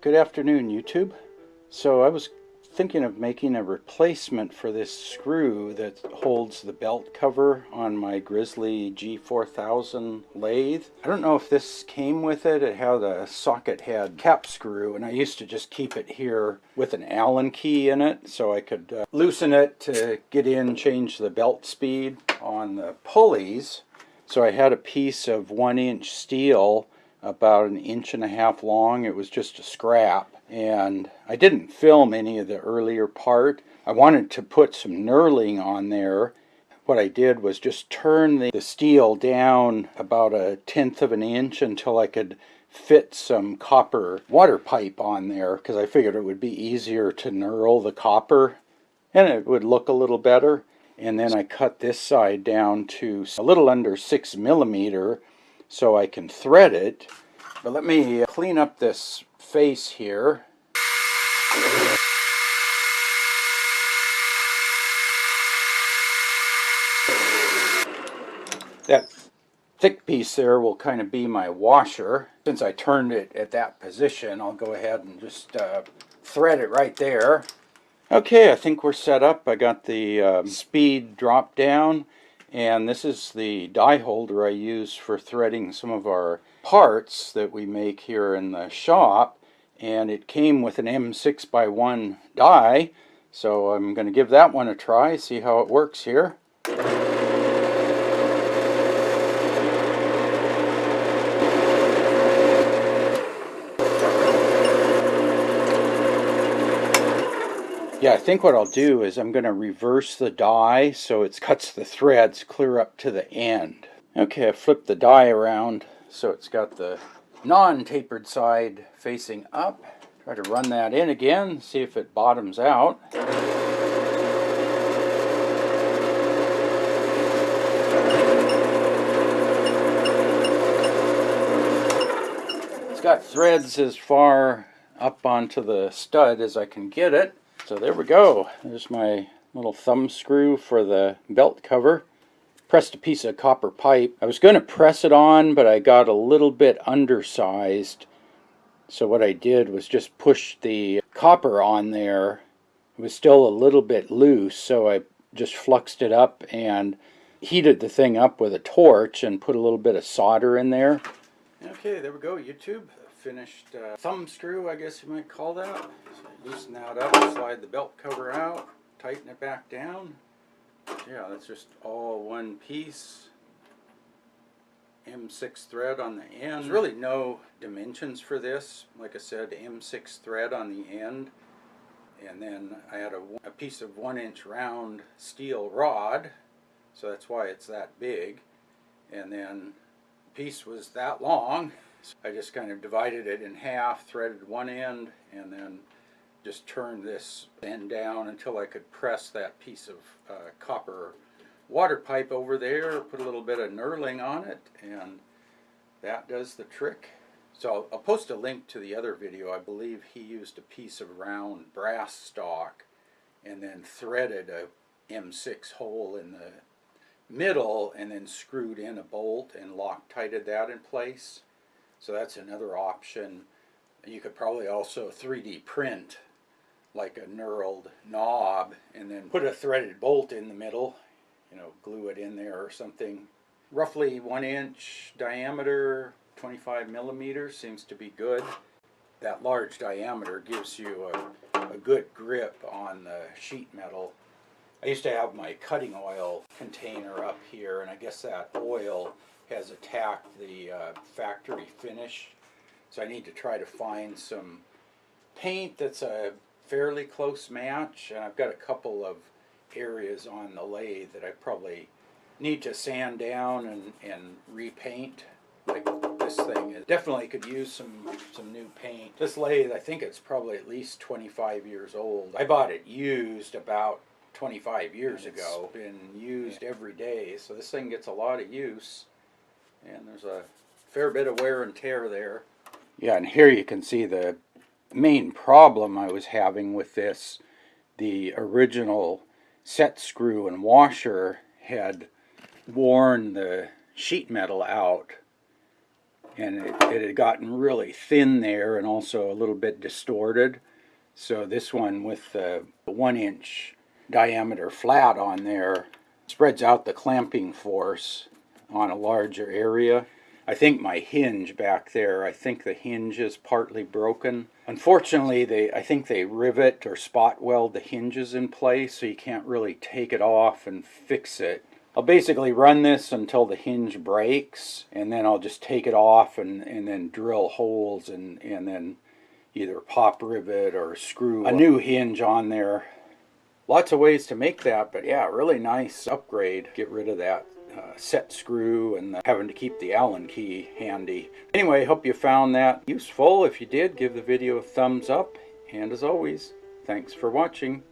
Good afternoon, YouTube. So I was thinking of making a replacement for this screw that holds the belt cover on my Grizzly G4000 lathe. I don't know if this came with it. It had a socket head cap screw, and I used to just keep it here with an Allen key in it so I could loosen it to get in, change the belt speed on the pulleys. So I had a piece of 1-inch steel about 1.5 inches long. It was just a scrap, and I didn't film any of the earlier part. I wanted to put some knurling on there. What I did was just turn the steel down about 1/10 of an inch until I could fit some copper water pipe on there, because I figured it would be easier to knurl the copper and it would look a little better. And then I cut this side down to a little under 6 millimeter so I can thread it. But let me clean up this face here. That thick piece there will kind of be my washer. Since I turned it at that position, I'll go ahead and just thread it right there. Okay, I think we're set up. I got the speed drop down, and this is the die holder I use for threading some of our parts that we make here in the shop, and it came with an M6x1 die, so I'm going to give that one a try, see how it works here. Yeah, I think what I'll do is I'm going to reverse the die so it cuts the threads clear up to the end. Okay, I flipped the die around so it's got the non-tapered side facing up. Try to run that in again, see if it bottoms out. It's got threads as far up onto the stud as I can get it. So there we go. There's my little thumb screw for the belt cover. Pressed a piece of copper pipe. I was going to press it on, but I got a little bit undersized. So what I did was just push the copper on there. It was still a little bit loose, so I just fluxed it up and heated the thing up with a torch and put a little bit of solder in there. Okay, there we go, YouTube. Finished thumb screw, I guess you might call that. So I loosen that up, slide the belt cover out, tighten it back down. Yeah, that's just all one piece. M6 thread on the end. There's really no dimensions for this. Like I said, M6 thread on the end. And then I had a piece of 1-inch round steel rod, so that's why it's that big. And then the piece was that long. I just kind of divided it in half, threaded one end, and then just turned this end down until I could press that piece of copper water pipe over there, put a little bit of knurling on it, and that does the trick. So I'll post a link to the other video. I believe he used a piece of round brass stock and then threaded a M6 hole in the middle and then screwed in a bolt and Loctited that in place. So that's another option. You could probably also 3D print like a knurled knob and then put a threaded bolt in the middle, you know, glue it in there or something. Roughly 1-inch diameter, 25 millimeters seems to be good. That large diameter gives you a good grip on the sheet metal. I used to have my cutting oil container up here, and I guess that oil has attacked the factory finish. So I need to try to find some paint that's a fairly close match, and I've got a couple of areas on the lathe that I probably need to sand down and repaint. Like this thing, it definitely could use some new paint. This lathe, I think it's probably at least 25 years old. I bought it used about 25 years ago. It's been used every day, so this thing gets a lot of use. And there's a fair bit of wear and tear there. Yeah, and here you can see the main problem I was having with this. The original set screw and washer had worn the sheet metal out. and it had gotten really thin there and also a little bit distorted. So this one with the 1-inch diameter flat on there spreads out the clamping force on a larger area. I think my hinge back there, I think the hinge is partly broken. Unfortunately, I think they rivet or spot weld the hinges in place, so you can't really take it off and fix it. I'll basically run this until the hinge breaks, and then I'll just take it off and then drill holes and then either pop rivet or screw a new hinge on there. Lots of ways to make that, but yeah, really nice upgrade. Get rid of that set screw and having to keep the Allen key handy. Anyway, hope you found that useful. If you did, give the video a thumbs up. And as always, thanks for watching.